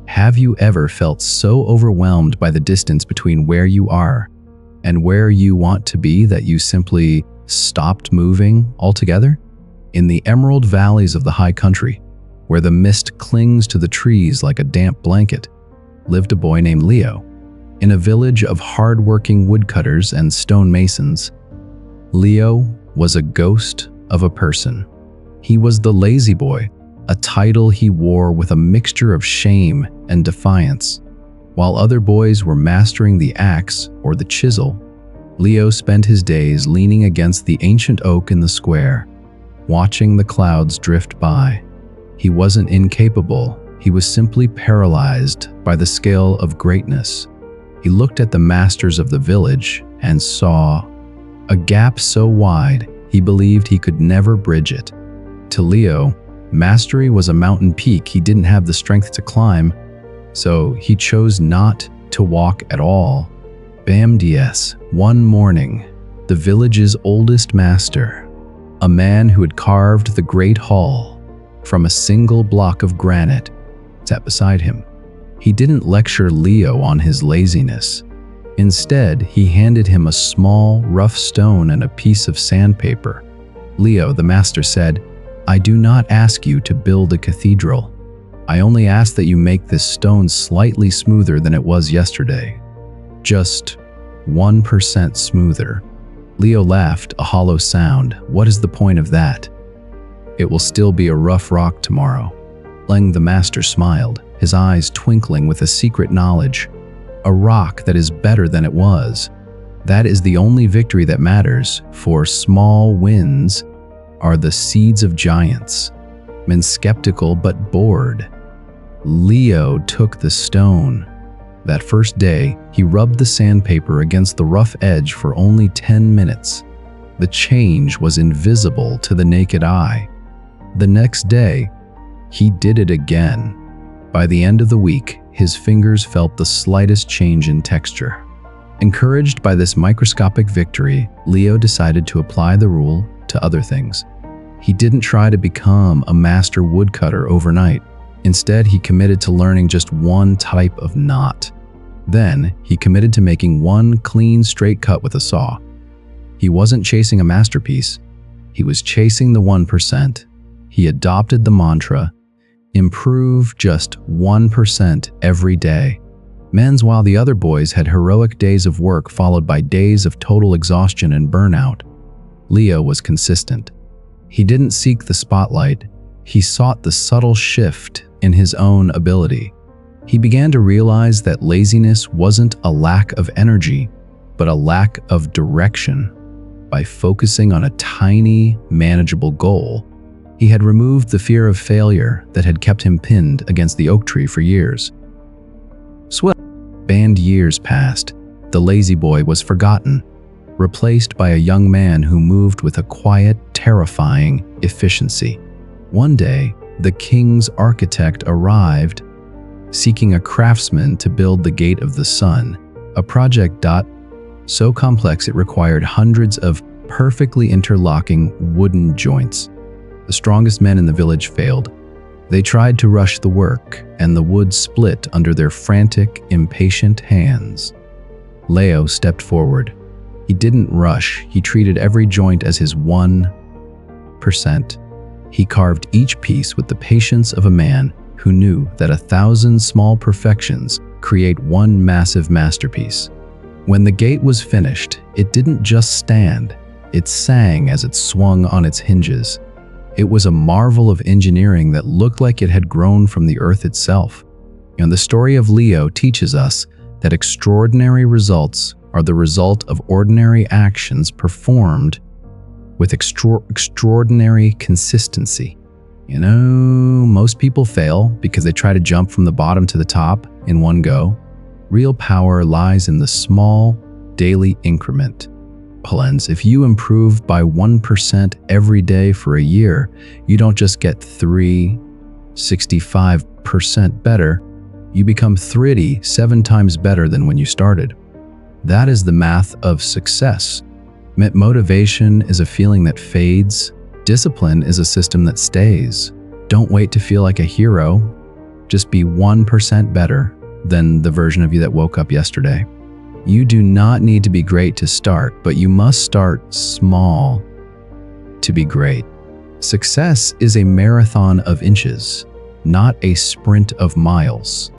Have you ever felt so overwhelmed by the distance between where you are and where you want to be that you simply stopped moving altogether? In the emerald valleys of the high country, where the mist clings to the trees like a damp blanket, lived a boy named Leo. In a village of hard-working woodcutters and stonemasons, Leo was a ghost of a person. He was the lazy boy, a title he wore with a mixture of shame and defiance. While other boys were mastering the axe or the chisel, Leo spent his days leaning against the ancient oak in the square, watching the clouds drift by. He wasn't incapable, he was simply paralyzed by the scale of greatness. He looked at the masters of the village and saw a gap so wide he believed he could never bridge it. To Leo, mastery was a mountain peak he didn't have the strength to climb, so he chose not to walk at all. BAMDS, one morning, the village's oldest master, a man who had carved the Great Hall from a single block of granite, sat beside him. He didn't lecture Leo on his laziness. Instead, he handed him a small, rough stone and a piece of sandpaper. Leo, the master, said, "I do not ask you to build a cathedral. I only ask that you make this stone slightly smoother than it was yesterday. Just 1% smoother." Leo laughed, a hollow sound. "What is the point of that? It will still be a rough rock tomorrow." Leng the master smiled, his eyes twinkling with a secret knowledge. A rock that is better than it was. That is the only victory that matters, for small wins are the seeds of giants. Men skeptical but bored. Leo took the stone. That first day, he rubbed the sandpaper against the rough edge for only 10 minutes. The change was invisible to the naked eye. The next day, he did it again. By the end of the week, his fingers felt the slightest change in texture. Encouraged by this microscopic victory, Leo decided to apply the rule to other things. He didn't try to become a master woodcutter overnight. Instead, he committed to learning just one type of knot. Then, he committed to making one clean, straight cut with a saw. He wasn't chasing a masterpiece. He was chasing the 1%. He adopted the mantra, improve just 1% every day. While the other boys had heroic days of work followed by days of total exhaustion and burnout, Leo was consistent. He didn't seek the spotlight. He sought the subtle shift in his own ability. He began to realize that laziness wasn't a lack of energy, but a lack of direction. By focusing on a tiny, manageable goal, he had removed the fear of failure that had kept him pinned against the oak tree for years. Years passed. The lazy boy was forgotten, replaced by a young man who moved with a quiet, terrifying efficiency. One day, the king's architect arrived, seeking a craftsman to build the Gate of the Sun, a project so complex it required hundreds of perfectly interlocking wooden joints. The strongest men in the village failed. They tried to rush the work, and the wood split under their frantic, impatient hands. Leo stepped forward. He didn't rush. He treated every joint as his 1%. He carved each piece with the patience of a man who knew that 1,000 small perfections create one massive masterpiece. When the gate was finished, it didn't just stand. It sang as it swung on its hinges. It was a marvel of engineering that looked like it had grown from the earth itself. And the story of Leo teaches us that extraordinary results are the result of ordinary actions performed with extraordinary consistency. Most people fail because they try to jump from the bottom to the top in one go. Real power lies in the small, daily increment. If you improve by 1% every day for a year, you don't just get 365% better, you become 37 times better than when you started. That is the math of success. Motivation is a feeling that fades. Discipline is a system that stays. Don't wait to feel like a hero. Just be 1% better than the version of you that woke up yesterday. You do not need to be great to start, but you must start small to be great. Success is a marathon of inches, not a sprint of miles.